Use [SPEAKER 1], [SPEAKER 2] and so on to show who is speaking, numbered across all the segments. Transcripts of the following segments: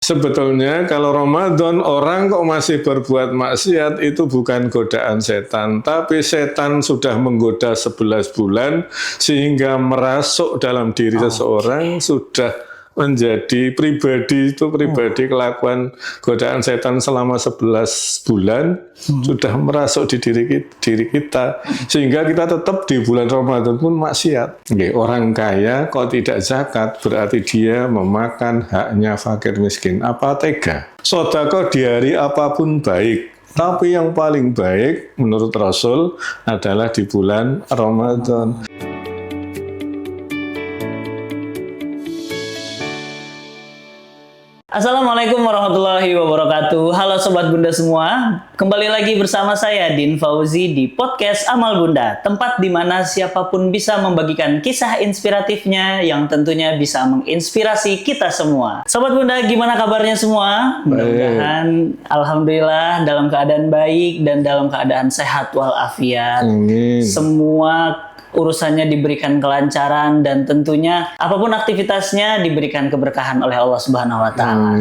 [SPEAKER 1] Sebetulnya kalau Ramadan orang kok masih berbuat maksiat itu bukan godaan setan, tapi setan sudah menggoda 11 bulan sehingga merasuk dalam diri seseorang, sudah menjadi pribadi kelakuan godaan setan selama 11 bulan sudah merasuk di diri kita sehingga kita tetap di bulan Ramadan pun maksiat. Orang kaya kok tidak zakat berarti dia memakan haknya fakir miskin. Apa tega? Sedekah di hari apapun baik, tapi yang paling baik menurut Rasul adalah di bulan Ramadan.
[SPEAKER 2] Assalamualaikum warahmatullahi wabarakatuh. Halo Sobat Bunda semua. Kembali lagi bersama saya Din Fauzi di podcast Amal Bunda. Tempat di mana siapapun bisa membagikan kisah inspiratifnya yang tentunya bisa menginspirasi kita semua. Sobat Bunda, gimana kabarnya semua? Mudah-mudahan Alhamdulillah dalam keadaan baik dan dalam keadaan sehat walafiat. Semua urusannya diberikan kelancaran dan tentunya apapun aktivitasnya diberikan keberkahan oleh Allah Subhanahu wa taala.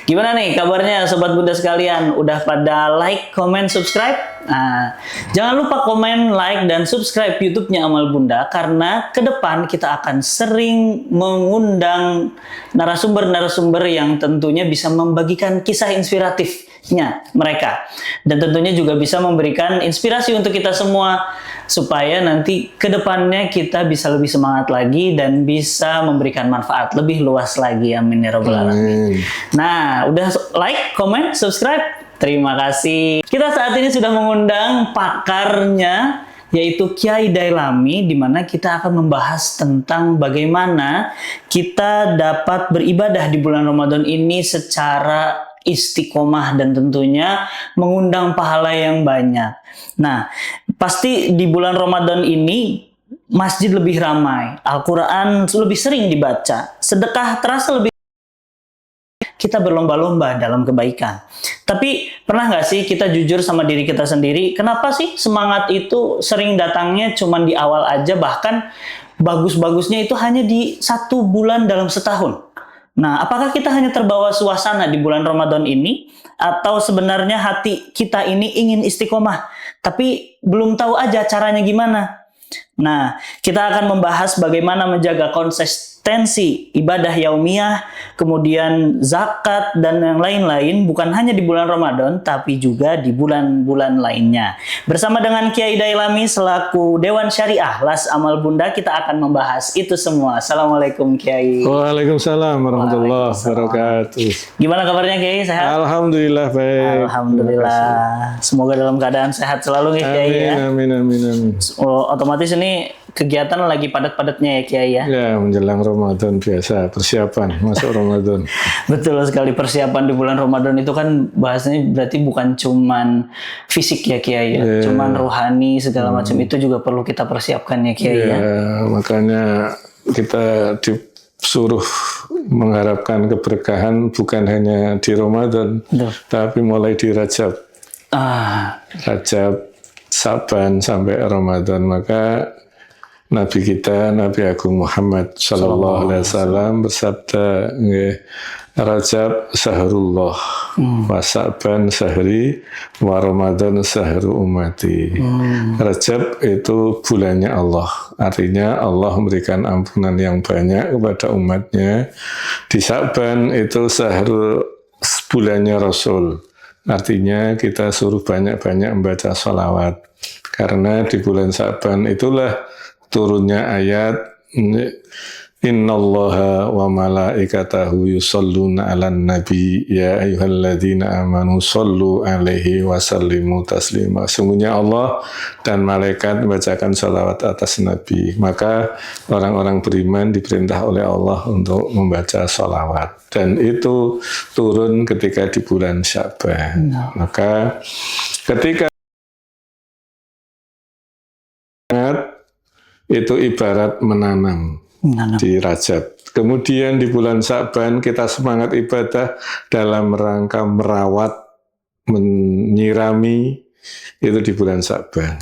[SPEAKER 2] Gimana nih kabarnya Sobat Bunda sekalian? Udah pada like, comment, subscribe? Nah, jangan lupa komen, like, dan subscribe YouTube-nya Amal Bunda karena ke depan kita akan sering mengundang narasumber-narasumber yang tentunya bisa membagikan kisah inspiratifnya mereka dan tentunya juga bisa memberikan inspirasi untuk kita semua supaya nanti ke depannya kita bisa lebih semangat lagi dan bisa memberikan manfaat lebih luas lagi. Amin ya rabbal alamin. Nah, udah like, comment, subscribe? Terima kasih. Kita saat ini sudah mengundang pakarnya yaitu Kyai Dailami, di mana kita akan membahas tentang bagaimana kita dapat beribadah di bulan Ramadan ini secara istiqomah dan tentunya mengundang pahala yang banyak. Nah, pasti di bulan Ramadan ini masjid lebih ramai, Al-Quran lebih sering dibaca, sedekah terasa lebih, kita berlomba-lomba dalam kebaikan. Tapi pernah nggak sih kita jujur sama diri kita sendiri, kenapa sih semangat itu sering datangnya cuma di awal aja, bahkan bagus-bagusnya itu hanya di 1 bulan dalam setahun? Nah, apakah kita hanya terbawa suasana di bulan Ramadan ini, atau sebenarnya hati kita ini ingin istiqomah, tapi belum tahu aja caranya gimana? Nah, kita akan membahas bagaimana menjaga konsistensi ibadah yaumiyah, kemudian zakat, dan yang lain-lain, bukan hanya di bulan Ramadan, tapi juga di bulan-bulan lainnya. Bersama dengan Kyai Dailami selaku Dewan Syariah Las Amal Bunda, kita akan membahas itu semua. Assalamualaikum Kyai.
[SPEAKER 1] Waalaikumsalam warahmatullahi wabarakatuh.
[SPEAKER 2] Gimana kabarnya Kyai? Sehat?
[SPEAKER 1] Alhamdulillah baik.
[SPEAKER 2] Alhamdulillah. Semoga dalam keadaan sehat selalu nih Kyai ya.
[SPEAKER 1] Amin, amin, amin.
[SPEAKER 2] Otomatis ini kegiatan lagi padat-padatnya ya Kyai ya.
[SPEAKER 1] Ya, menjelang Ramadan biasa, persiapan masuk Ramadan.
[SPEAKER 2] Betul sekali, persiapan di bulan Ramadan itu kan bahasanya berarti bukan cuman fisik ya Kyai ya, cuman rohani segala macam itu juga perlu kita persiapkan ya Kyai ya.
[SPEAKER 1] Makanya kita disuruh mengharapkan keberkahan bukan hanya di Ramadan, tapi mulai di Rajab. Rajab, Saban sampai Ramadan. Maka Nabi kita, Nabi Agung Muhammad Sallallahu Alaihi Wasallam bersabda, Rajab sahrullah, wa Saban sahri, wa Ramadan sahru umati. Rajab itu bulannya Allah, artinya Allah memberikan ampunan yang banyak kepada umatnya. Di Saban itu sahru, bulannya Rasul, artinya kita suruh banyak-banyak membaca sholawat. Karena di bulan Saban itulah turunnya ayat Innallaha wa malaikatahu yusholluna 'alan nabi ya ayyuhalladzina amanu shollu 'alaihi wa sallimu taslima. Sungguhnya Allah dan malaikat membacakan sholawat atas Nabi. Maka orang-orang beriman diperintah oleh Allah untuk membaca sholawat. Dan itu turun ketika di bulan Sya'ban. Maka ketika itu ibarat menanam di Rajab. Kemudian di bulan Sa'ban kita semangat ibadah dalam rangka merawat, menyirami, itu di bulan Sa'ban.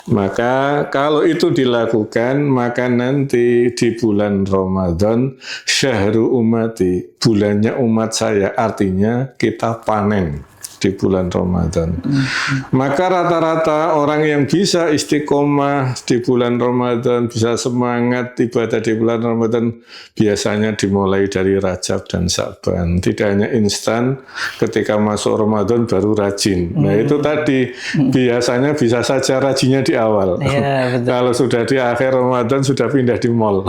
[SPEAKER 1] Maka kalau itu dilakukan, maka nanti di bulan Ramadan, syahru umati, bulannya umat saya, artinya kita panen di bulan Ramadan. Maka rata-rata orang yang bisa istiqomah di bulan Ramadan, bisa semangat ibadah di bulan Ramadan, biasanya dimulai dari Rajab dan Sya'ban. Tidak hanya instan ketika masuk Ramadan baru rajin. Nah itu tadi, biasanya bisa saja rajinnya di awal.
[SPEAKER 2] Iya, betul.
[SPEAKER 1] Kalau sudah di akhir Ramadan sudah pindah di mall.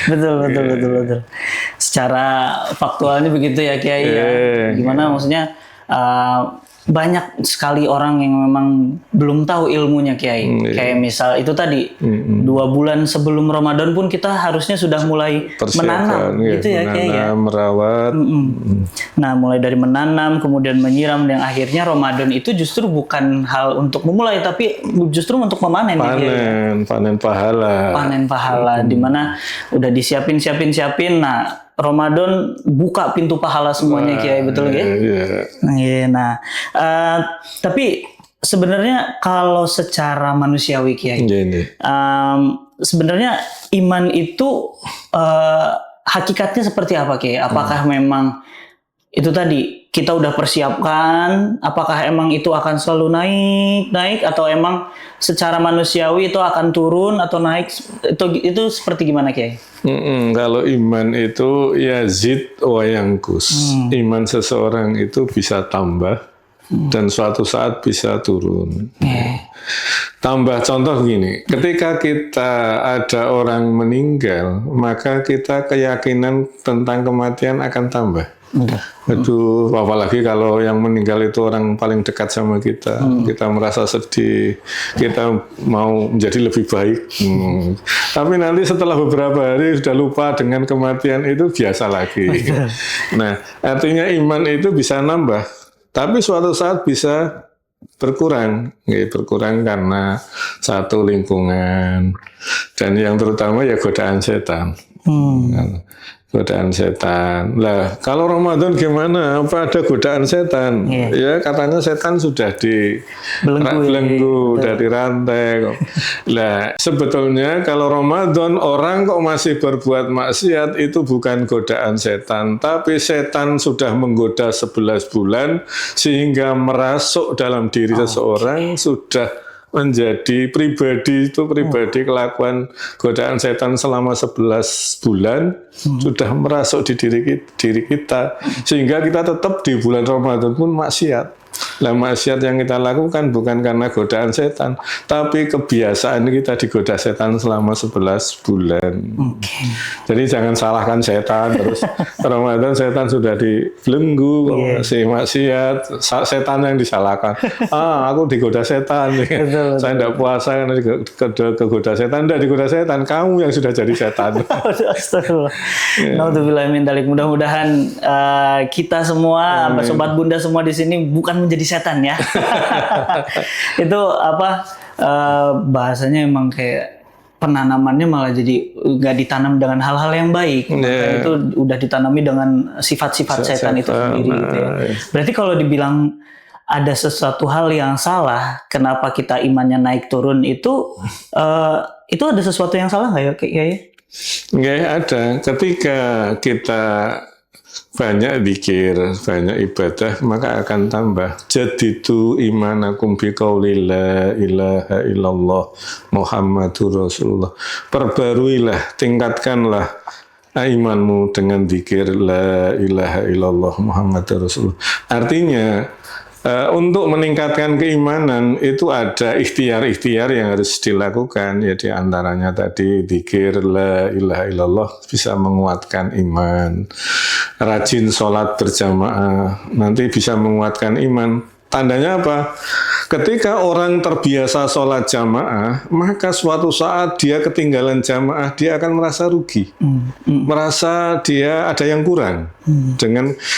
[SPEAKER 2] Betul. Secara faktualnya begitu ya Kiai ya. Gimana maksudnya banyak sekali orang yang memang belum tahu ilmunya Kiai. Kayak misal itu tadi 2 bulan sebelum Ramadan pun kita harusnya sudah mulai menanam gitu ya Kiai ya.
[SPEAKER 1] Merawat.
[SPEAKER 2] Nah, mulai dari menanam, kemudian menyiram, dan akhirnya Ramadan itu justru bukan hal untuk memulai, tapi justru untuk memanen.
[SPEAKER 1] Panen pahala.
[SPEAKER 2] Panen pahala, dimana udah disiapin. Nah, Ramadan buka pintu pahala semuanya Kiai, betul ya? Nah, tapi sebenarnya kalau secara manusiawi Kiai, sebenarnya iman itu hakikatnya seperti apa Kiai? Apakah memang itu tadi kita udah persiapkan? Apakah emang itu akan selalu naik atau emang secara manusiawi itu akan turun atau naik? Itu seperti gimana Kiai?
[SPEAKER 1] Kalau iman itu yazid wa yanqus. Iman seseorang itu bisa tambah dan suatu saat bisa turun. Tambah contoh gini, ketika kita ada orang meninggal, maka kita keyakinan tentang kematian akan tambah. Aduh, apalagi kalau yang meninggal itu orang paling dekat sama kita, kita merasa sedih, kita mau menjadi lebih baik. Tapi nanti setelah beberapa hari sudah lupa dengan kematian, itu biasa lagi. Nah, artinya iman itu bisa nambah, tapi suatu saat bisa berkurang. Berkurang karena satu lingkungan, dan yang terutama ya godaan setan. Godaan setan. Lah, kalau Ramadan gimana? Apa ada godaan setan? Ya, katanya setan sudah dibelenggu dari rantai. Lah, sebetulnya kalau Ramadan orang kok masih berbuat maksiat, itu bukan godaan setan, tapi setan sudah menggoda 11 bulan sehingga merasuk dalam diri seseorang, sudah menjadi pribadi kelakuan godaan setan selama 11 bulan sudah merasuk di diri kita, sehingga kita tetap di bulan Ramadan pun maksiat. Lah, maksiat yang kita lakukan bukan karena godaan setan, tapi kebiasaan kita digoda setan selama 11 bulan. Jadi jangan salahkan setan terus. Ramadan setan sudah dibelenggu, masih maksiat, setan yang disalahkan. Aku digoda setan. Saya tidak puasa karena kegoda setan. Tidak digoda setan, kamu yang sudah jadi setan.
[SPEAKER 2] Astagfirullah. Naudzubillah min dzalik. Mudah-mudahan kita semua, sobat Bunda semua di sini bukan menjadi setan ya. Itu bahasanya emang kayak penanamannya malah jadi nggak ditanam dengan hal-hal yang baik. Itu udah ditanami dengan sifat-sifat setan itu sendiri gitu ya. Berarti kalau dibilang ada sesuatu hal yang salah, kenapa kita imannya naik turun, itu ada sesuatu yang salah nggak ya Kiai?
[SPEAKER 1] Nggak ada. Ketika kita banyak zikir, banyak ibadah, maka akan tambah. Jadidu imanakum biqauli la ilaha illallah Muhammadur Rasulullah. Perbaruilah, tingkatkanlah imanmu dengan zikir la ilaha illallah Muhammadur Rasulullah. Artinya, untuk meningkatkan keimanan itu ada ikhtiar-ikhtiar yang harus dilakukan, ya di antaranya tadi zikir la ilaha illallah bisa menguatkan iman. Rajin sholat berjamaah nanti bisa menguatkan iman. Tandanya apa? Ketika orang terbiasa sholat jamaah, maka suatu saat dia ketinggalan jamaah, dia akan merasa rugi, merasa dia ada yang kurang.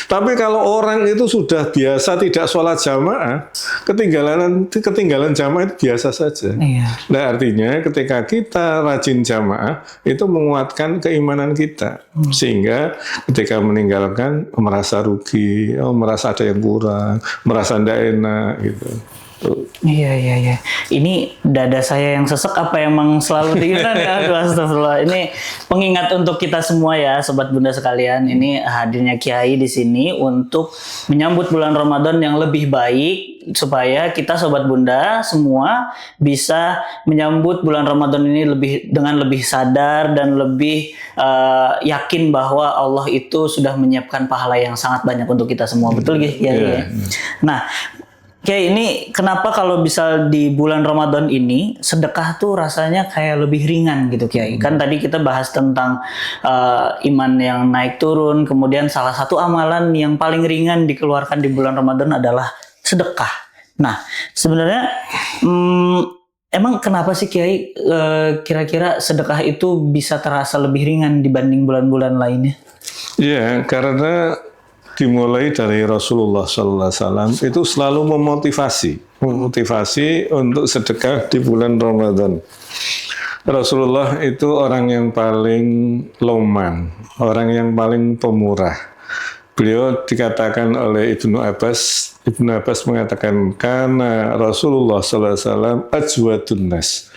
[SPEAKER 1] Tapi kalau orang itu sudah biasa tidak sholat jamaah, ketinggalan jamaah itu biasa saja. Nah, artinya ketika kita rajin jamaah, itu menguatkan keimanan kita, sehingga ketika meninggalkan merasa rugi, merasa ada yang kurang, merasa tidak enak gitu.
[SPEAKER 2] Iya. Ini dada saya yang sesek apa emang selalu diingat ya? Aduh, astagfirullah. Ini pengingat untuk kita semua ya, sobat bunda sekalian. Ini hadirnya Kiai di sini untuk menyambut bulan Ramadan yang lebih baik supaya kita sobat bunda semua bisa menyambut bulan Ramadan ini dengan lebih sadar dan lebih yakin bahwa Allah itu sudah menyiapkan pahala yang sangat banyak untuk kita semua. Betul gitu ya? Nah, Kiai, ini kenapa kalau bisa di bulan Ramadan ini sedekah tuh rasanya kayak lebih ringan gitu, Kiai? Kan tadi kita bahas tentang iman yang naik turun, kemudian salah satu amalan yang paling ringan dikeluarkan di bulan Ramadan adalah sedekah. Nah, sebenarnya emang kenapa sih Kiai kira-kira sedekah itu bisa terasa lebih ringan dibanding bulan-bulan lainnya?
[SPEAKER 1] Iya, karena dimulai dari Rasulullah SAW itu selalu memotivasi untuk sedekah di bulan Ramadan. Rasulullah itu orang yang paling loman, orang yang paling pemurah. Beliau dikatakan oleh Ibnu Abbas mengatakan karena Rasulullah SAW ajwadun nas.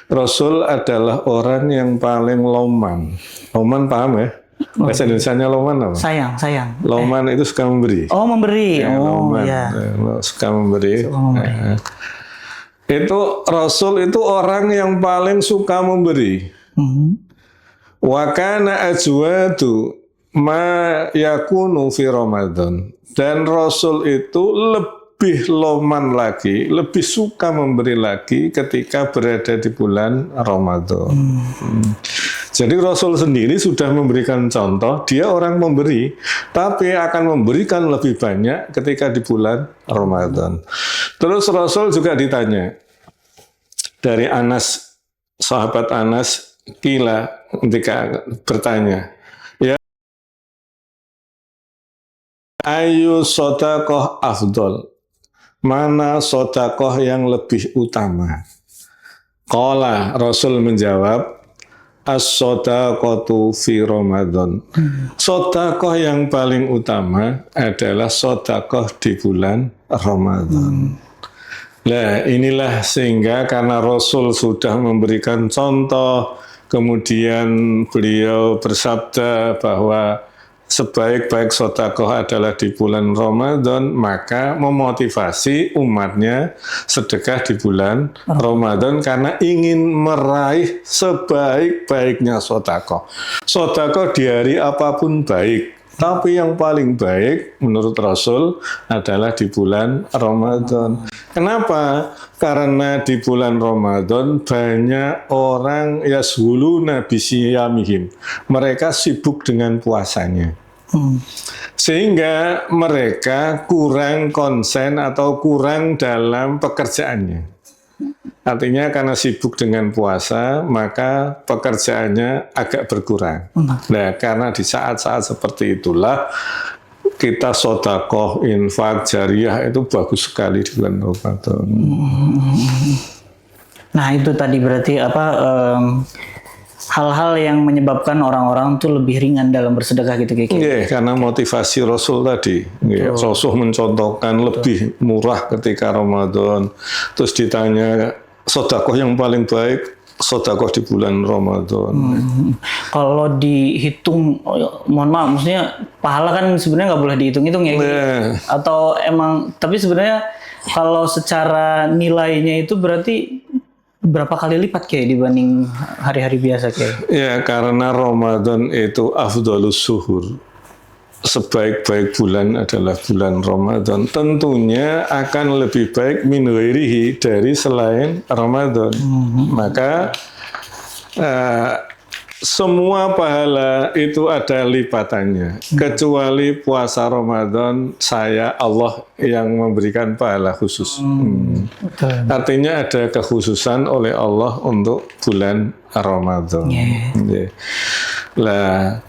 [SPEAKER 1] Rasul adalah orang yang paling loman. Loman paham ya? Bahasa Indonesianya loman apa?
[SPEAKER 2] Sayang.
[SPEAKER 1] Loman itu suka memberi.
[SPEAKER 2] Oh, memberi.
[SPEAKER 1] Ya, loman.
[SPEAKER 2] Iya.
[SPEAKER 1] Suka memberi. Itu Rasul itu orang yang paling suka memberi. Wa kana ajwadu ma yakunu fi Ramadan. Dan Rasul itu lebih loman lagi, lebih suka memberi lagi ketika berada di bulan Ramadan. Jadi Rasul sendiri sudah memberikan contoh, dia orang memberi, tapi akan memberikan lebih banyak ketika di bulan Ramadan. Terus Rasul juga ditanya, dari Anas, sahabat Anas, kila ketika bertanya, ya ayu sodakoh afdol, mana sodakoh yang lebih utama? Qala, Rasul menjawab, as-sodaqatu fi Ramadan. Sodakoh yang paling utama adalah sodakoh di bulan Ramadan. Nah, inilah sehingga karena Rasul sudah memberikan contoh, kemudian beliau bersabda bahwa sebaik-baik sodakoh adalah di bulan Ramadan, maka memotivasi umatnya sedekah di bulan Ramadan karena ingin meraih sebaik-baiknya sodakoh. Sodakoh di hari apapun baik, tapi yang paling baik menurut Rasul adalah di bulan Ramadan. Kenapa? Karena di bulan Ramadan banyak orang yashuluna bisiyamihim. Mereka sibuk dengan puasanya. Sehingga mereka kurang konsen atau kurang dalam pekerjaannya. Artinya karena sibuk dengan puasa, maka pekerjaannya agak berkurang. Nah, karena di saat-saat seperti itulah kita sodakoh, infak, jariah itu bagus sekali di bulan Ramadan.
[SPEAKER 2] Nah, itu tadi berarti hal-hal yang menyebabkan orang-orang tuh lebih ringan dalam bersedekah gitu kayak.
[SPEAKER 1] Iya, karena motivasi Rasul tadi. Rasul mencontohkan lebih murah ketika Ramadan. Terus ditanya sodakoh yang paling baik, sodakoh di bulan Ramadan.
[SPEAKER 2] Kalau dihitung, mohon maaf, maksudnya pahala kan sebenarnya nggak boleh dihitung-hitung ya. Atau emang, tapi sebenarnya kalau secara nilainya itu berarti berapa kali lipat kayak dibanding hari-hari biasa kayak? Ya,
[SPEAKER 1] karena Ramadan itu afdhalus suhur. Sebaik-baik bulan adalah bulan Ramadan. Tentunya akan lebih baik min ghairihi dari selain Ramadan. Maka semua pahala itu ada lipatannya. Kecuali puasa Ramadan, Allah yang memberikan pahala khusus. Artinya ada kekhususan oleh Allah untuk bulan Ramadan. Lah,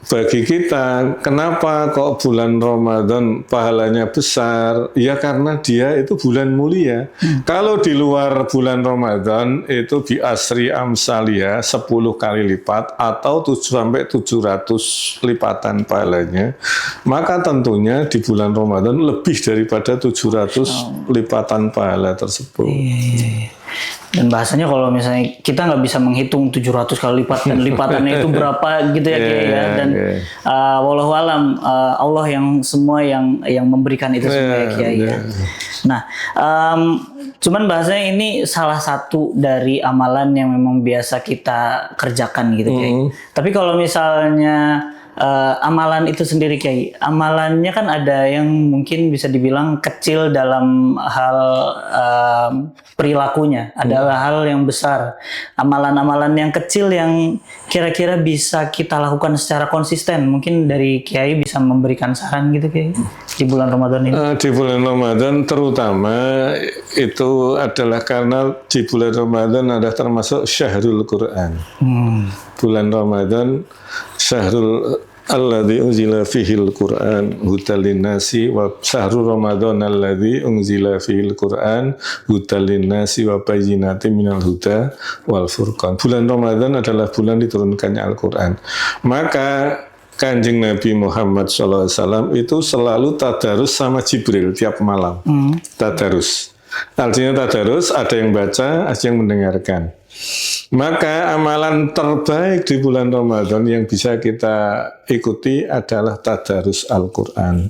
[SPEAKER 1] bagi kita, kenapa kok bulan Ramadan pahalanya besar? Ya karena dia itu bulan mulia. Kalau di luar bulan Ramadan itu bi asri amsalia 10 kali lipat atau 700 lipatan pahalanya. Maka tentunya di bulan Ramadan lebih daripada 700 lipatan pahala tersebut.
[SPEAKER 2] Dan bahasanya kalau misalnya kita nggak bisa menghitung 700 kali lipat dan lipatannya itu berapa gitu ya Kiai ya. Dan wallahu alam Allah yang semua yang memberikan itu semua ya Kiai ya. Nah, cuman bahasanya ini salah satu dari amalan yang memang biasa kita kerjakan gitu Kiai. Tapi kalau misalnya amalan itu sendiri Kiai, amalannya kan ada yang mungkin bisa dibilang kecil dalam hal perilakunya, adalah hal yang besar. Amalan-amalan yang kecil yang kira-kira bisa kita lakukan secara konsisten, mungkin dari Kiai bisa memberikan saran gitu Kiai di bulan Ramadan ini.
[SPEAKER 1] Di bulan Ramadan terutama itu adalah karena di bulan Ramadan ada termasuk syahrul Quran. Bulan Ramadan syahrul alladzi unzila fihil Qur'an hudal linnasi wa syahrul Ramadan alladzi unzila fihil Qur'an hudal linnasi wa bayyinatin minal huda wal furqan. Bulan Ramadan adalah bulan diturunkannya Al-Qur'an. Maka Kanjeng Nabi Muhammad SAW itu selalu tadarus sama Jibril tiap malam. Tadarus. Artinya tadarus, ada yang baca, ada yang mendengarkan. Maka amalan terbaik di bulan Ramadan yang bisa kita ikuti adalah tadarus Al-Quran.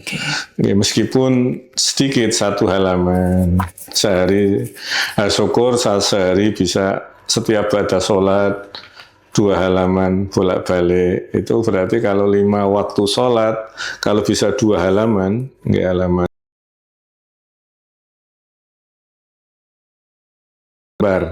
[SPEAKER 1] Ya, meskipun sedikit 1 halaman sehari, syukur sehari bisa setiap baca sholat 2 halaman bolak-balik. Itu berarti kalau 5 waktu sholat, kalau bisa 2 halaman, nggak halaman.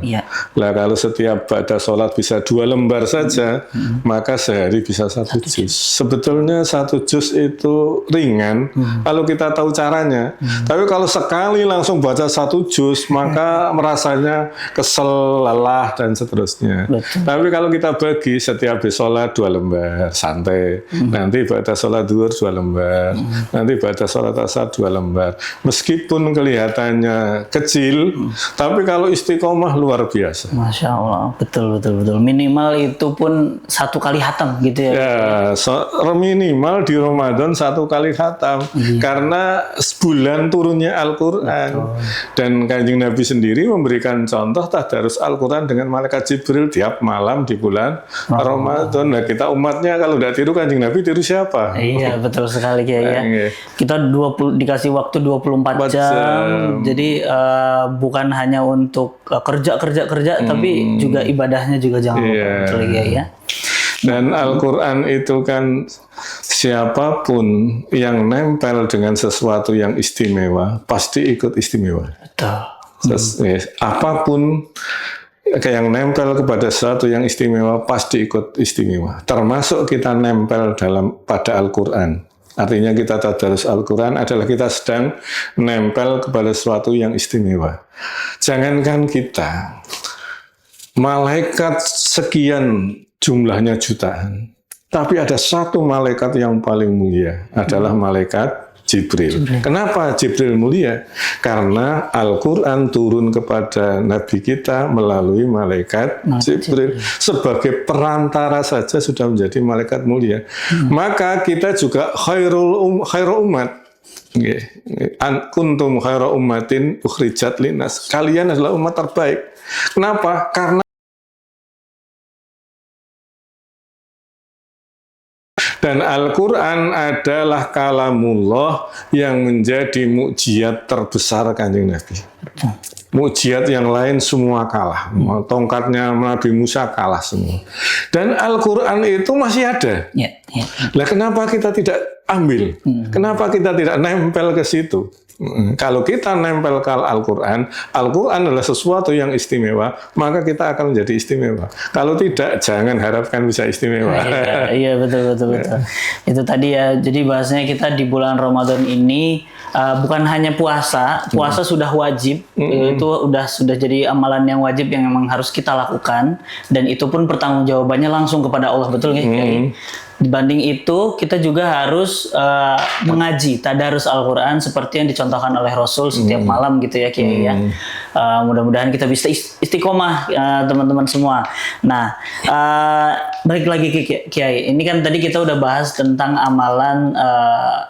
[SPEAKER 2] Iya.
[SPEAKER 1] Lah kalau setiap baca sholat bisa 2 lembar saja, maka sehari bisa 1 juz. Sebetulnya 1 juz itu ringan kalau kita tahu caranya. Tapi kalau sekali langsung baca 1 juz, maka merasanya kesel, lelah dan seterusnya. Tapi kalau kita bagi setiap sholat 2 lembar, santai. Nanti baca sholat duhur 2 lembar, nanti baca sholat asar 2 lembar. Meskipun kelihatannya kecil, tapi kalau istiqomah luar biasa.
[SPEAKER 2] Masya Allah, betul. Minimal itu pun 1 kali khatam gitu ya.
[SPEAKER 1] Ya, minimal di Ramadan 1 kali khatam. Karena sebulan turunnya Al-Quran. Dan Kanjeng Nabi sendiri memberikan contoh tadarus Al-Quran dengan malaikat Jibril tiap malam di bulan Ramadan. Nah, kita umatnya kalau tidak tiru Kanjeng Nabi, tiru siapa?
[SPEAKER 2] Iya, betul sekali ya. Kita dikasih waktu 24 jam. Jadi bukan hanya untuk kerja, tapi juga ibadahnya juga jangan lupa ya.
[SPEAKER 1] Dan Al-Quran itu kan siapapun yang nempel dengan sesuatu yang istimewa pasti ikut istimewa.
[SPEAKER 2] Betul.
[SPEAKER 1] Apapun yang nempel kepada sesuatu yang istimewa pasti ikut istimewa. Termasuk kita nempel pada Al-Quran. Artinya kita tadarus Al-Quran adalah kita sedang nempel kepada sesuatu yang istimewa. Jangankan kita, malaikat sekian jumlahnya jutaan, tapi ada 1 malaikat yang paling mulia, adalah malaikat Jibril. Kenapa Jibril mulia? Karena Al-Quran turun kepada Nabi kita melalui malaikat Jibril. Sebagai perantara saja sudah menjadi malaikat mulia. Maka kita juga khairul umat. Kuntum khairu ummatin ukhrijat linnas. Kalian adalah umat terbaik. Kenapa? Karena dan Al-Quran adalah kalamullah yang menjadi mukjizat terbesar Kanjeng Nabi. Mukjizat yang lain semua kalah. Tongkatnya Nabi Musa kalah semua. Dan Al-Quran itu masih ada. Nah, kenapa kita tidak ambil? Kenapa kita tidak nempel ke situ? Kalau kita nempel ke Al-Quran, Al-Quran adalah sesuatu yang istimewa, maka kita akan menjadi istimewa. Kalau tidak, jangan harapkan bisa istimewa.
[SPEAKER 2] Iya, betul. Itu tadi ya, jadi bahasanya kita di bulan Ramadan ini bukan hanya puasa sudah wajib, itu sudah jadi amalan yang wajib yang memang harus kita lakukan, dan itu pun pertanggungjawabannya langsung kepada Allah, betul nggak? Dibanding itu, kita juga harus mengaji tadarus Al-Quran seperti yang dicontohkan oleh Rasul setiap malam gitu ya Kiai ya. Mudah-mudahan kita bisa istiqomah teman-teman semua. Nah, balik lagi ke Kiai. Ini kan tadi kita udah bahas tentang amalan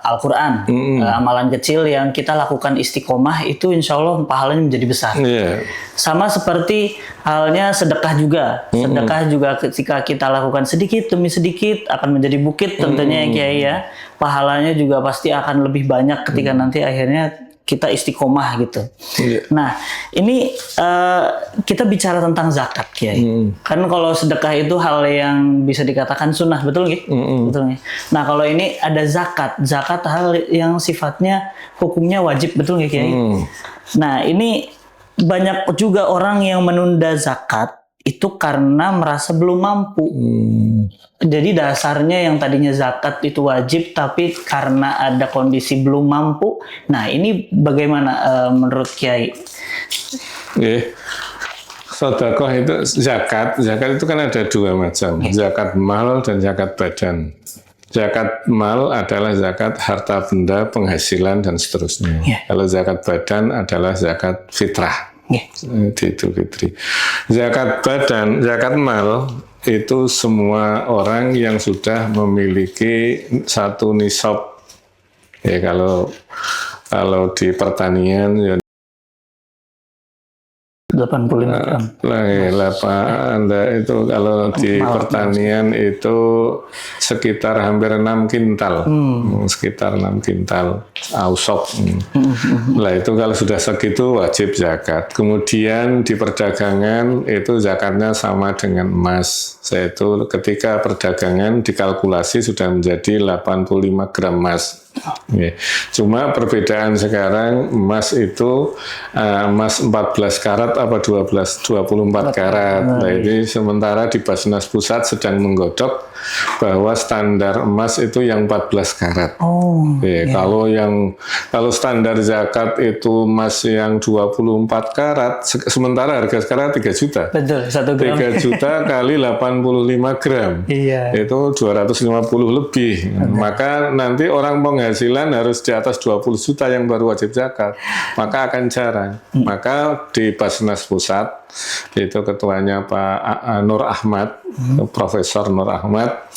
[SPEAKER 2] Al-Quran, amalan kecil yang kita lakukan istiqomah itu insya Allah pahalanya menjadi besar.
[SPEAKER 1] Iya.
[SPEAKER 2] Sama seperti halnya sedekah juga. Sedekah juga ketika kita lakukan sedikit demi sedikit akan menjadi bukit tentunya ya Kiai ya. Pahalanya juga pasti akan lebih banyak ketika nanti akhirnya kita istiqomah gitu.
[SPEAKER 1] Iya.
[SPEAKER 2] Nah, ini kita bicara tentang zakat Kiai. Kan kalau sedekah itu hal yang bisa dikatakan sunnah, betul nggih? Betul nggih. Nah, kalau ini ada zakat. Zakat hal yang sifatnya hukumnya wajib, betul nggih Kiai? Nah, ini banyak juga orang yang menunda zakat itu karena merasa belum mampu. Jadi dasarnya yang tadinya zakat itu wajib, tapi karena ada kondisi belum mampu. Nah, ini bagaimana menurut Kiai?
[SPEAKER 1] Sedekah itu zakat. Zakat itu kan ada dua macam. Zakat mal dan zakat badan. Zakat mal adalah zakat harta benda, penghasilan dan seterusnya. Kalau zakat badan adalah zakat fitrah. Itu fitri. Zakat badan, zakat mal itu semua orang yang sudah memiliki satu nisab. Ya kalau di pertanian ya
[SPEAKER 2] 85 gram.
[SPEAKER 1] Itu kalau di pertanian itu sekitar hampir 6 kintal. Sekitar 6 kintal ausok. Lah itu kalau sudah segitu wajib zakat. Kemudian di perdagangan itu zakatnya sama dengan emas. Yaitu ketika perdagangan dikalkulasi sudah menjadi 85 gram emas. Cuma perbedaan sekarang emas itu emas 14 karat apa 24 karat. Nah, ini sementara di Basnas Pusat sedang menggodok bahwa standar emas itu yang 14 karat. Kalau standar zakat itu emas yang 24 karat, sementara harga sekarang 3 juta.
[SPEAKER 2] Betul, 1 gram.
[SPEAKER 1] 3 juta kali 85 gram. Itu 250 lebih. Maka nanti orang penghasilan harus di atas 20 juta yang baru wajib zakat. Maka akan jarang. Maka di Basnas Pusat, itu ketuanya Pak Nur Ahmad, Profesor Nur Ahmad,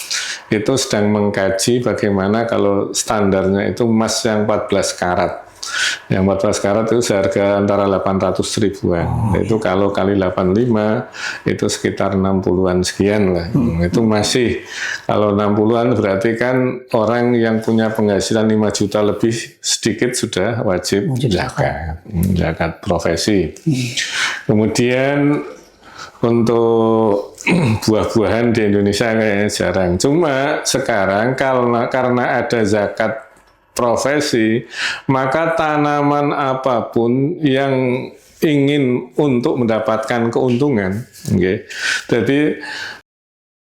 [SPEAKER 1] itu sedang mengkaji bagaimana kalau standarnya itu emas yang 14 karat. Yang 14 karat itu seharga antara 800 ribuan. Itu kalau kali 85 itu sekitar 60-an sekian lah. Itu masih, kalau 60-an berarti kan orang yang punya penghasilan 5 juta lebih sedikit sudah wajib zakat. Zakat profesi. Kemudian untuk buah-buahan di Indonesia kayaknya jarang. Cuma sekarang karena ada zakat profesi, maka tanaman apapun yang ingin untuk mendapatkan keuntungan, jadi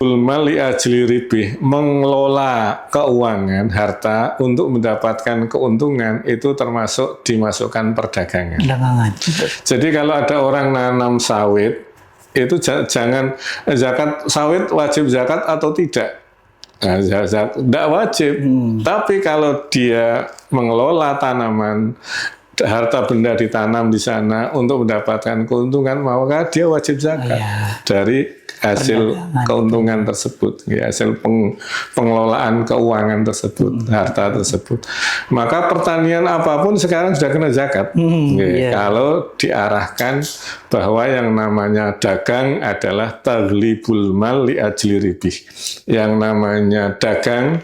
[SPEAKER 1] mali ajli ribih, mengelola keuangan harta untuk mendapatkan keuntungan itu termasuk dimasukkan perdagangan. Jadi kalau ada orang nanam sawit, itu jangan zakat sawit wajib zakat atau tidak. Nah, tidak wajib, tapi kalau dia mengelola tanaman, harta benda ditanam di sana untuk mendapatkan keuntungan, maka dia wajib zakat dari hasil keuntungan tersebut, hasil pengelolaan keuangan tersebut, harta tersebut. Maka pertanian apapun sekarang sudah kena zakat. Kalau diarahkan bahwa yang namanya dagang adalah taghlibul mal li ajli ribih. Yang namanya dagang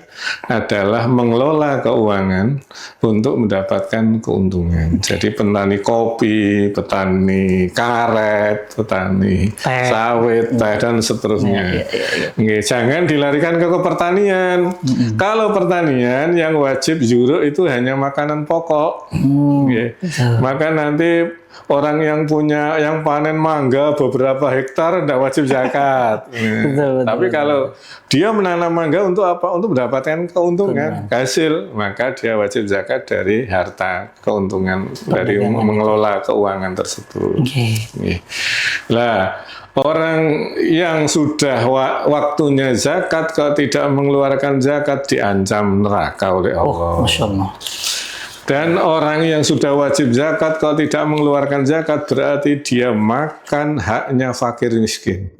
[SPEAKER 1] adalah mengelola keuangan untuk mendapatkan keuntungan. Jadi petani kopi, petani karet, petani sawit, teh dan seterusnya. Jangan dilarikan ke pertanian. Kalau pertanian yang wajib zuru itu hanya makanan pokok. Maka nanti orang yang panen mangga beberapa hektar tidak wajib zakat.
[SPEAKER 2] Betul,
[SPEAKER 1] Tapi kalau dia menanam mangga untuk apa? Untuk mendapatkan keuntungan, hasil, maka dia wajib zakat dari harta keuntungan dari mengelola keuangan tersebut. Lah, orang yang sudah waktunya zakat kalau tidak mengeluarkan zakat diancam neraka oleh Allah.
[SPEAKER 2] Masya Allah.
[SPEAKER 1] Dan orang yang sudah wajib zakat kalau tidak mengeluarkan zakat berarti dia makan haknya fakir miskin.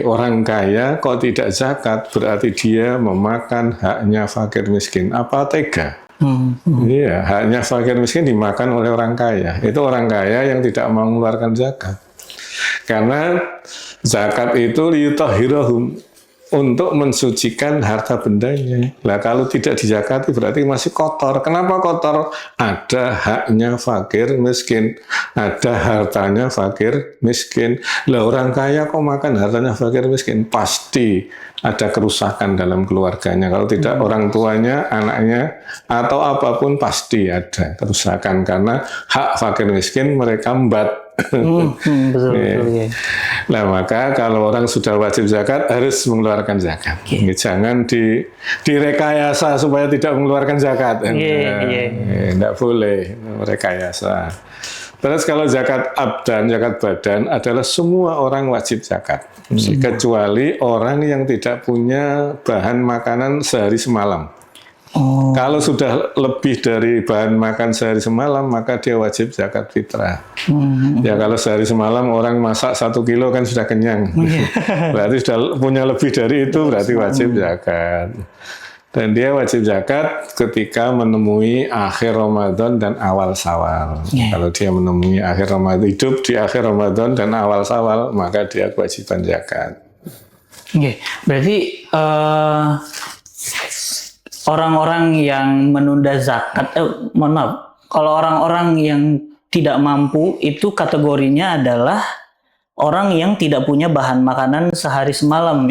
[SPEAKER 1] Orang kaya kalau tidak zakat berarti dia memakan haknya fakir miskin. Apa tega? Iya, haknya fakir miskin dimakan oleh orang kaya. Itu orang kaya yang tidak mau mengeluarkan zakat. Karena zakat itu liyutahhirahum, untuk mensucikan harta bendanya. Nah, kalau tidak dizakati berarti masih kotor. Kenapa kotor? Ada haknya fakir miskin, ada hartanya fakir miskin. Lah, orang kaya kok makan hartanya fakir miskin? Pasti ada kerusakan dalam keluarganya. Kalau tidak orang tuanya, anaknya, atau apapun pasti ada kerusakan karena hak fakir miskin mereka embat.
[SPEAKER 2] Betul, ya.
[SPEAKER 1] Nah, maka kalau orang sudah wajib zakat harus mengeluarkan zakat. Jangan direkayasa supaya tidak mengeluarkan zakat. Tidak boleh rekayasa. Terus kalau zakat abdan, zakat badan adalah semua orang wajib zakat. Kecuali orang yang tidak punya bahan makanan sehari semalam. Kalau sudah lebih dari bahan makan sehari semalam, maka dia wajib zakat fitrah. Ya, kalau sehari semalam orang masak 1 kilo kan sudah kenyang. Berarti sudah punya lebih dari itu, berarti wajib zakat. Dan dia wajib zakat ketika menemui akhir Ramadan dan awal Syawal. Kalau dia menemui akhir Ramadan, hidup di akhir Ramadan dan awal Syawal, maka dia kewajiban zakat.
[SPEAKER 2] Berarti orang-orang yang menunda zakat, mohon maaf, kalau orang-orang yang tidak mampu itu kategorinya adalah orang yang tidak punya bahan makanan sehari semalam.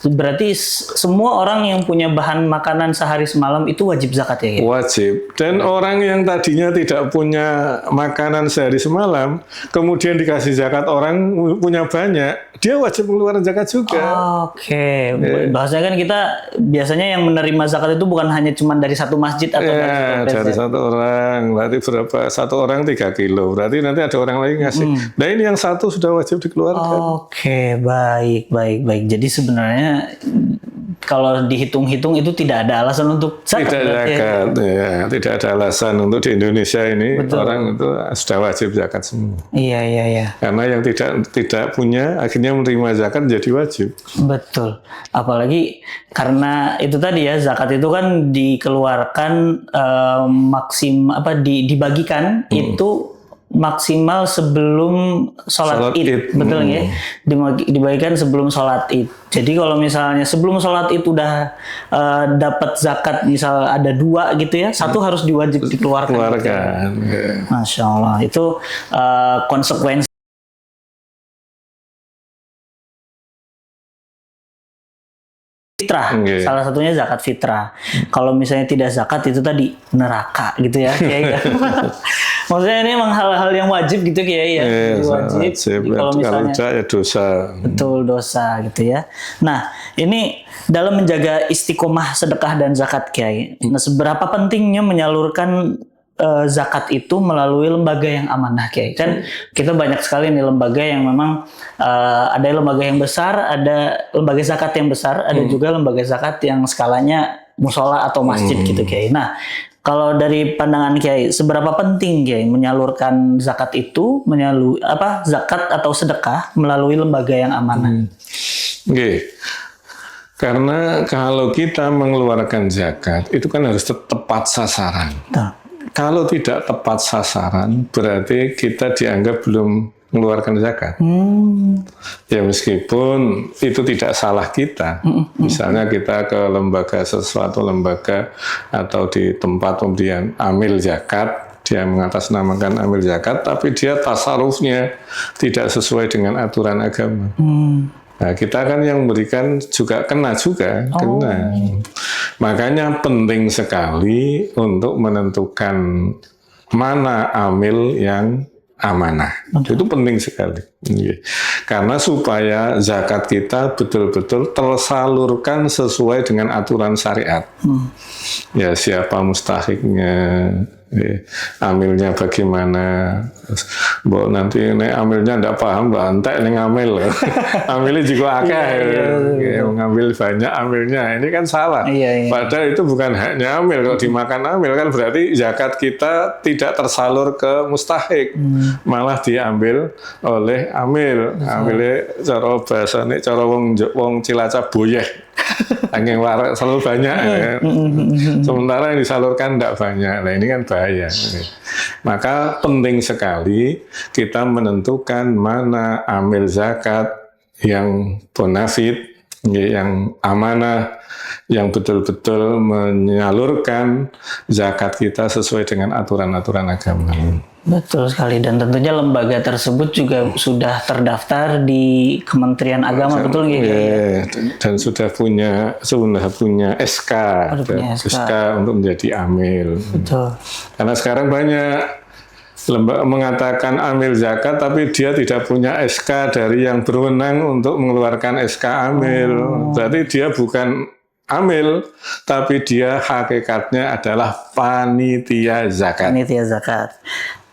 [SPEAKER 2] Berarti semua orang yang punya bahan makanan sehari semalam itu wajib zakat ya?
[SPEAKER 1] Wajib. Dan orang yang tadinya tidak punya makanan sehari semalam, kemudian dikasih zakat, orang punya banyak, dia wajib mengeluarkan zakat juga.
[SPEAKER 2] Bahasanya kan kita biasanya yang menerima zakat itu bukan hanya cuma dari satu masjid atau
[SPEAKER 1] dari satu orang. Berarti berapa? Satu orang 3 kilo. Berarti nanti ada orang lain ngasih. Nah, ini yang satu sudah wajib dikeluarkan.
[SPEAKER 2] Baik. Jadi sebenarnya kalau dihitung-hitung itu tidak ada alasan untuk zakat.
[SPEAKER 1] Tidak ada alasan untuk di Indonesia ini. Betul. Orang itu sudah wajib zakat semua.
[SPEAKER 2] Iya.
[SPEAKER 1] Karena yang tidak punya akhirnya menerima zakat jadi wajib.
[SPEAKER 2] Betul. Apalagi karena itu tadi ya, zakat itu kan dikeluarkan dibagikan itu maksimal sebelum sholat Id. Betul ya? Dibagikan sebelum sholat Id. Jadi kalau misalnya sebelum sholat Id udah dapat zakat, misal ada 2 gitu ya, 1 harus diwajib dikeluarkan. Masya Allah, itu konsekuensi fitrah. Salah satunya zakat fitrah. Kalau misalnya tidak zakat itu tadi neraka gitu ya. Maksudnya ini memang hal-hal yang wajib gitu ya. Wajib. Kalau misalnya
[SPEAKER 1] tidak ya dosa.
[SPEAKER 2] Betul, dosa gitu ya. Nah, ini dalam menjaga istiqomah sedekah dan zakat Kiai. Nah, seberapa pentingnya menyalurkan zakat itu melalui lembaga yang amanah Kiai? Kan kita banyak sekali nih lembaga yang memang ada lembaga yang besar, ada lembaga zakat yang besar, ada juga lembaga zakat yang skalanya musola atau masjid gitu Kiai. Nah, kalau dari pandangan Kiai, seberapa penting Kiai menyalurkan zakat itu zakat atau sedekah melalui lembaga yang amanah?
[SPEAKER 1] Karena kalau kita mengeluarkan zakat itu kan harus tepat sasaran. Kalau tidak tepat sasaran, berarti kita dianggap belum mengeluarkan zakat. Ya, meskipun itu tidak salah kita. Misalnya kita ke suatu lembaga atau di tempat pemberian amil zakat, dia mengatasnamakan amil zakat, tapi dia tasarufnya tidak sesuai dengan aturan agama. Nah, kita kan yang memberikan juga kena. Makanya penting sekali untuk menentukan mana amil yang amanah. Itu penting sekali. Karena supaya zakat kita betul-betul tersalurkan sesuai dengan aturan syariat. Ya, siapa mustahiknya, amilnya bagaimana. Mbok nanti ini amilnya ndak paham, mbak entek ning amil. Amilnya juga akeh. Mengambil banyak amilnya. Ini kan salah. Padahal itu bukan haknya amil. Kalau dimakan amil kan berarti zakat kita tidak tersalur ke mustahik. Malah diambil oleh amil. Amilnya cara bahasane cara wong Cilacap boyeh. Angin warak selalu banyak ya. Sementara yang disalurkan tidak banyak. Nah ini kan bahaya. Maka penting sekali kita menentukan mana amil zakat yang bonafit, yang amanah, yang betul-betul menyalurkan zakat kita sesuai dengan aturan-aturan agama.
[SPEAKER 2] Betul sekali, dan tentunya lembaga tersebut juga sudah terdaftar di Kementerian Agama, betul nggak?
[SPEAKER 1] Dan sudah punya SK, SK untuk menjadi amil.
[SPEAKER 2] Betul.
[SPEAKER 1] Karena sekarang banyak lembaga mengatakan amil zakat, tapi dia tidak punya SK dari yang berwenang untuk mengeluarkan SK amil. Berarti dia bukan amil, tapi dia hakikatnya adalah panitia zakat.
[SPEAKER 2] Panitia zakat.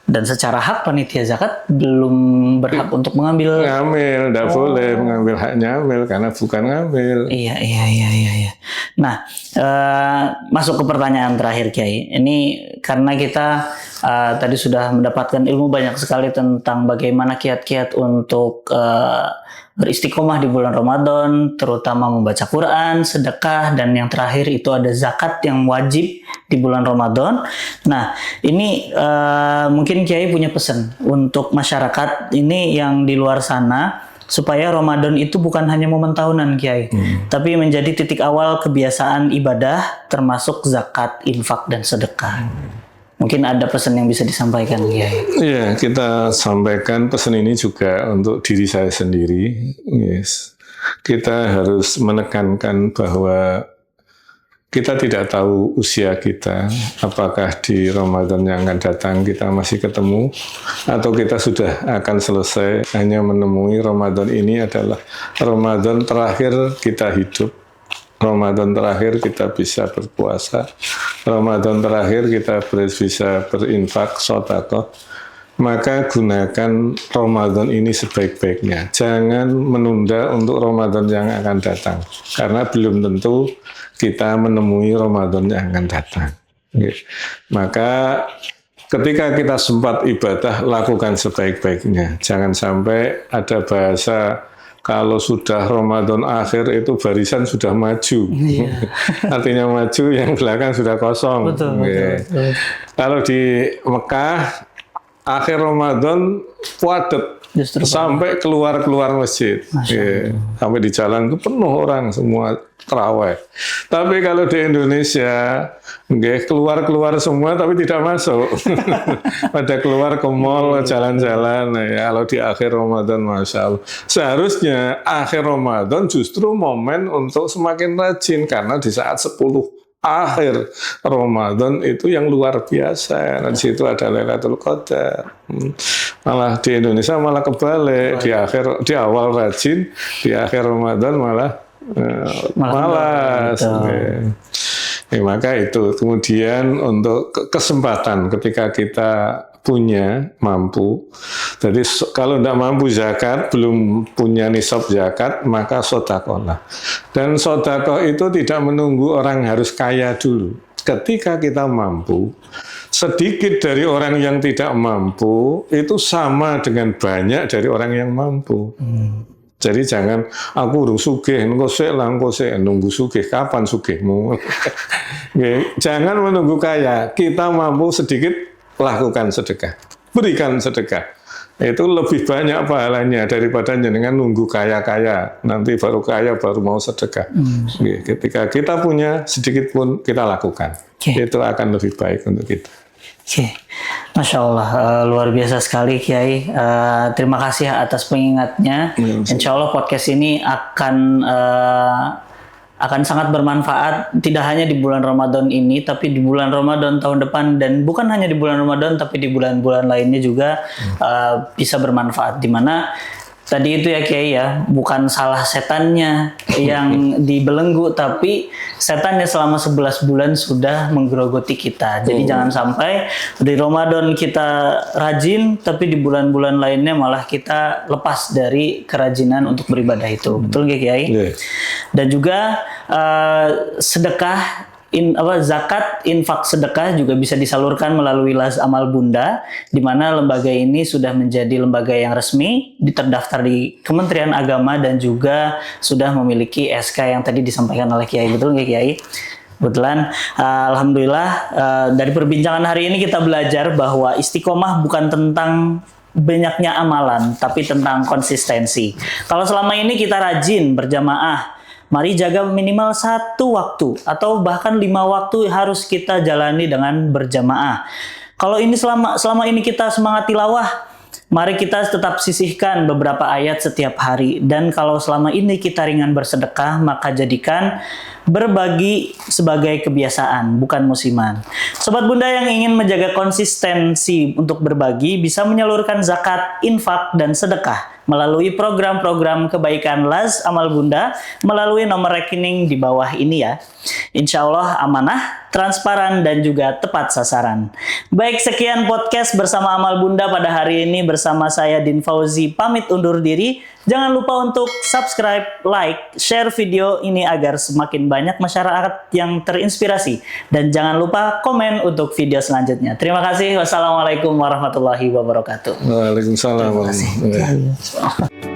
[SPEAKER 2] Dan secara hak panitia zakat belum berhak untuk mengambil.
[SPEAKER 1] Ngambil, tidak boleh mengambil haknya amil karena bukan ngambil.
[SPEAKER 2] Iya. Nah, masuk ke pertanyaan terakhir Kiai. Ini karena kita tadi sudah mendapatkan ilmu banyak sekali tentang bagaimana kiat-kiat untuk beristiqomah di bulan Ramadan, terutama membaca Quran, sedekah, dan yang terakhir itu ada zakat yang wajib di bulan Ramadan. Nah, ini mungkin Kiai punya pesan untuk masyarakat ini yang di luar sana, supaya Ramadan itu bukan hanya momen tahunan Kiai, tapi menjadi titik awal kebiasaan ibadah, termasuk zakat, infak, dan sedekah. Mungkin ada pesan yang bisa disampaikan, Kiai.
[SPEAKER 1] Iya, kita sampaikan pesan ini juga untuk diri saya sendiri. Yes. Kita harus menekankan bahwa kita tidak tahu usia kita, apakah di Ramadan yang akan datang kita masih ketemu, atau kita sudah akan selesai hanya menemui Ramadan ini adalah Ramadan terakhir kita hidup. Ramadan terakhir kita bisa berpuasa, Ramadan terakhir kita bisa berinfak, sedekah. Maka gunakan Ramadan ini sebaik-baiknya. Jangan menunda untuk Ramadan yang akan datang, karena belum tentu kita menemui Ramadan yang akan datang. Maka ketika kita sempat ibadah, lakukan sebaik-baiknya. Jangan sampai ada bahasa kalau sudah Ramadan akhir itu barisan sudah maju. Artinya maju, yang belakang sudah kosong. Betul. Kalau di Mekah akhir Ramadan padat sampai keluar masjid. Sampai di jalan itu penuh orang semua terawih. Tapi kalau di Indonesia keluar semua tapi tidak masuk. Pada keluar ke mall, jalan-jalan. Ya, kalau di akhir Ramadan, Masya Allah. Seharusnya akhir Ramadan justru momen untuk semakin rajin, karena di saat 10 akhir Ramadan itu yang luar biasa. Di situ ada Lailatul Qadar. Malah di Indonesia malah kebalik. Di awal rajin, di akhir Ramadan malah malas. Maka itu kemudian untuk kesempatan ketika kita punya mampu. Jadi kalau tidak mampu zakat, belum punya nisab zakat, maka sedekahlah. Dan sedekah itu tidak menunggu orang harus kaya dulu. Ketika kita mampu, sedikit dari orang yang tidak mampu itu sama dengan banyak dari orang yang mampu. Jadi jangan aku urung sugih, engko sik nunggu sugih, kapan sugihmu? Jangan menunggu kaya. Kita mampu sedikit, lakukan sedekah. Berikan sedekah. Itu lebih banyak pahalanya daripada jenengan nunggu kaya-kaya. Nanti baru kaya baru mau sedekah. Ketika kita punya sedikit pun kita lakukan. Itu akan lebih baik untuk kita.
[SPEAKER 2] Masya Allah, luar biasa sekali Kiai. Terima kasih atas pengingatnya. Insya Allah podcast ini akan sangat bermanfaat tidak hanya di bulan Ramadan ini, tapi di bulan Ramadan tahun depan, dan bukan hanya di bulan Ramadan tapi di bulan-bulan lainnya juga bisa bermanfaat. Dimana tadi itu ya Kiai ya, bukan salah setannya yang dibelenggu, tapi setannya selama 11 bulan sudah menggerogoti kita. Jadi jangan sampai di Ramadan kita rajin, tapi di bulan-bulan lainnya malah kita lepas dari kerajinan untuk beribadah itu. Betul nggak Kiai? Dan juga sedekah, zakat, infak, sedekah juga bisa disalurkan melalui Laz Amal Bunda, di mana lembaga ini sudah menjadi lembaga yang resmi, terdaftar di Kementerian Agama dan juga sudah memiliki SK yang tadi disampaikan oleh Kiai. Betul nggak Kiai? Kebetulan, alhamdulillah dari perbincangan hari ini kita belajar bahwa istiqomah bukan tentang banyaknya amalan, tapi tentang konsistensi. Kalau selama ini kita rajin berjamaah, mari jaga minimal 1 waktu atau bahkan 5 waktu harus kita jalani dengan berjamaah. Kalau ini selama ini kita semangat tilawah, mari kita tetap sisihkan beberapa ayat setiap hari. Dan kalau selama ini kita ringan bersedekah, maka jadikan berbagi sebagai kebiasaan, bukan musiman. Sobat Bunda yang ingin menjaga konsistensi untuk berbagi bisa menyalurkan zakat, infak, dan sedekah melalui program-program kebaikan Laz Amal Bunda melalui nomor rekening di bawah ini ya. Insya Allah amanah, transparan, dan juga tepat sasaran. Baik, sekian podcast bersama Amal Bunda pada hari ini bersama saya Din Fauzi pamit undur diri. Jangan lupa untuk subscribe, like, share video ini agar semakin banyak masyarakat yang terinspirasi. Dan jangan lupa komen untuk video selanjutnya. Terima kasih. Wassalamualaikum warahmatullahi wabarakatuh.
[SPEAKER 1] Waalaikumsalam warahmatullahi wabarakatuh.